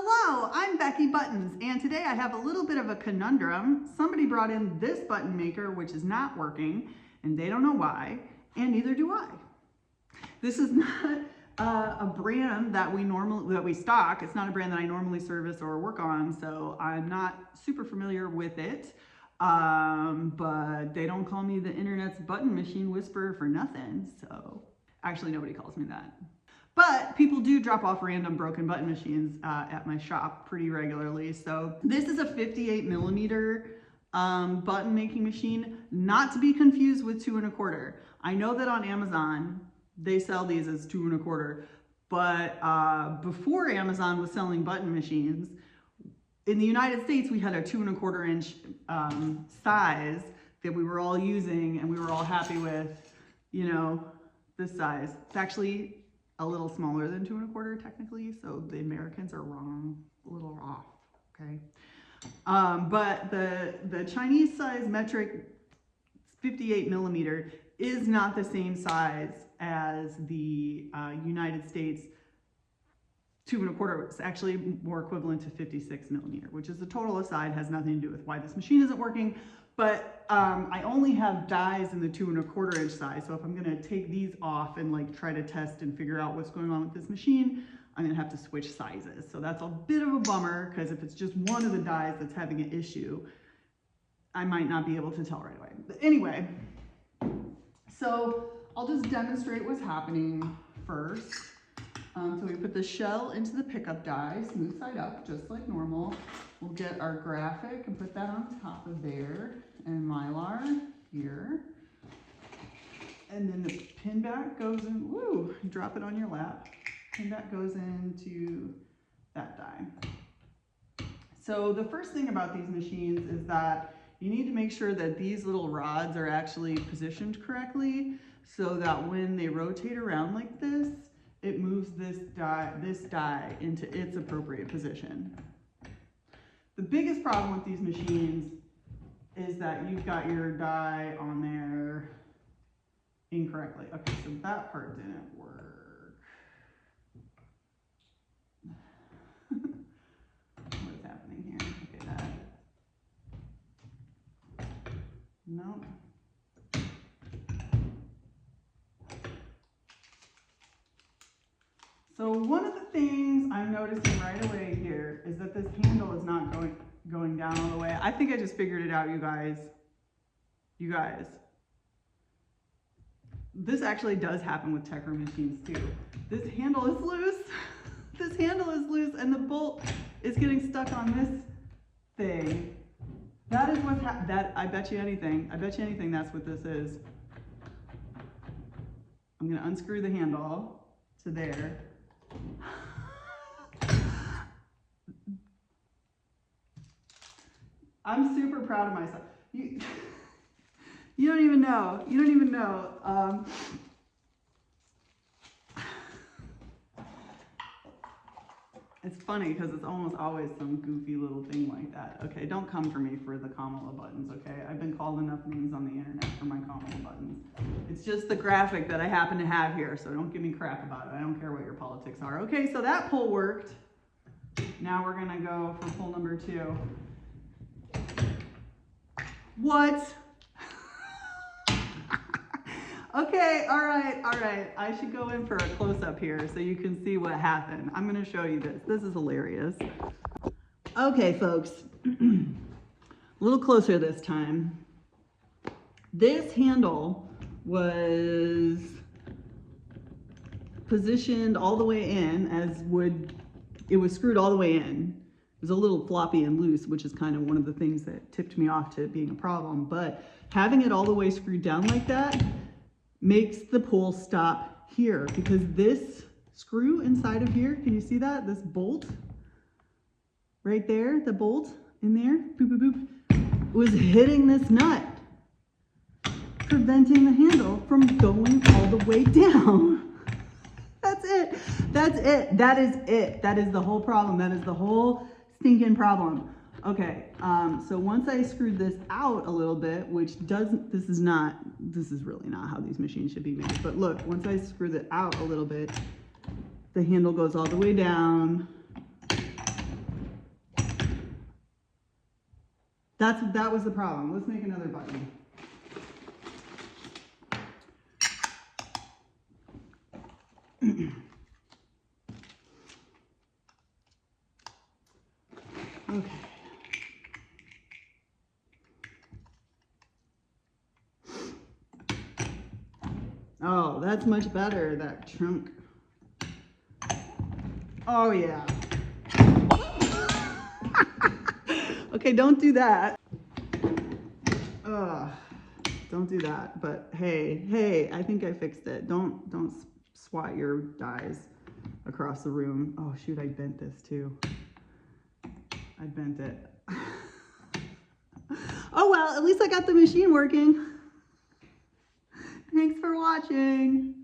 Hello, I'm Becky Buttons, and today I have a little bit of a conundrum. Somebody brought in this button maker, which is not working, and they don't know why, and neither do I. This is not a brand that we stock. It's not a brand that I normally service or work on, so I'm not super familiar with it. But they don't call me the internet's button machine whisperer for nothing, so actually nobody calls me that. But people do drop off random broken button machines at my shop pretty regularly. So this is a 58 millimeter button making machine, not to be confused with 2 1/4. I know that on Amazon, they sell these as 2 1/4, but before Amazon was selling button machines, in the United States, we had a 2 1/4 inch size that we were all using and we were all happy with, you know, this size. It's actually a little smaller than 2 1/4 technically, so the Americans are wrong, a little off, okay? But the Chinese size metric 58 millimeter is not the same size as the United States 2 1/4. It's actually more equivalent to 56 millimeter, which is the total aside, has nothing to do with why this machine isn't working. But I only have dies in the 2 1/4 inch size. So if I'm gonna take these off and like try to test and figure out what's going on with this machine, I'm gonna have to switch sizes. So that's a bit of a bummer, because if it's just one of the dies that's having an issue, I might not be able to tell right away. But anyway, so I'll just demonstrate what's happening first. So we put the shell into the pickup die, smooth side up, just like normal. We'll get our graphic and put that on top of there, and Mylar here. And then the pin back goes in, woo, drop it on your lap. Pin back goes into that die. So the first thing about these machines is that you need to make sure that these little rods are actually positioned correctly, so that when they rotate around like this, it moves this die into its appropriate position. The biggest problem with these machines is that you've got your die on there incorrectly. Okay, so that part didn't work. What is happening here? Okay, that. Nope. So one of the things I'm noticing right away here is that this handle is not going down all the way. I think I just figured it out, you guys. You guys. This actually does happen with Tecker machines too. This handle is loose. This handle is loose and the bolt is getting stuck on this thing. That is what's I bet you anything that's what this is. I'm gonna unscrew the handle to there. I'm super proud of myself. You don't even know. You don't even know. It's funny because it's almost always some goofy little thing like that. Okay, don't come for me for the Kamala buttons, okay? I've been called enough names on the internet for my Kamala buttons. It's just the graphic that I happen to have here, so don't give me crap about it. I don't care what your politics are. Okay, so that pull worked. Now we're gonna go for pull number 2. What? Okay, all right. I should go in for a close-up here so you can see what happened. I'm gonna show you this. This is hilarious. Okay, folks, a little closer this time. This handle was positioned all the way in it was screwed all the way in. It was a little floppy and loose, which is kind of one of the things that tipped me off to it being a problem. But having it all the way screwed down like that makes the pull stop here, because this screw inside of here, can you see that? This bolt right there, the bolt in there, boop, boop, boop, was hitting this nut, preventing the handle from going all the way down. That's it. That's it. That is it. That is the whole problem. That is the whole stinking problem. Okay, so once I screwed this out a little bit, which doesn't, this is really not how these machines should be made. But look, once I screw it out a little bit, the handle goes all the way down. That was the problem. Let's make another button. Okay. Oh, that's much better, that trunk. Oh yeah. Okay, don't do that. Don't do that. But hey, I think I fixed it. Don't swat your dies across the room. Oh shoot, I bent this too. I bent it. Oh well, at least I got the machine working. Thanks for watching.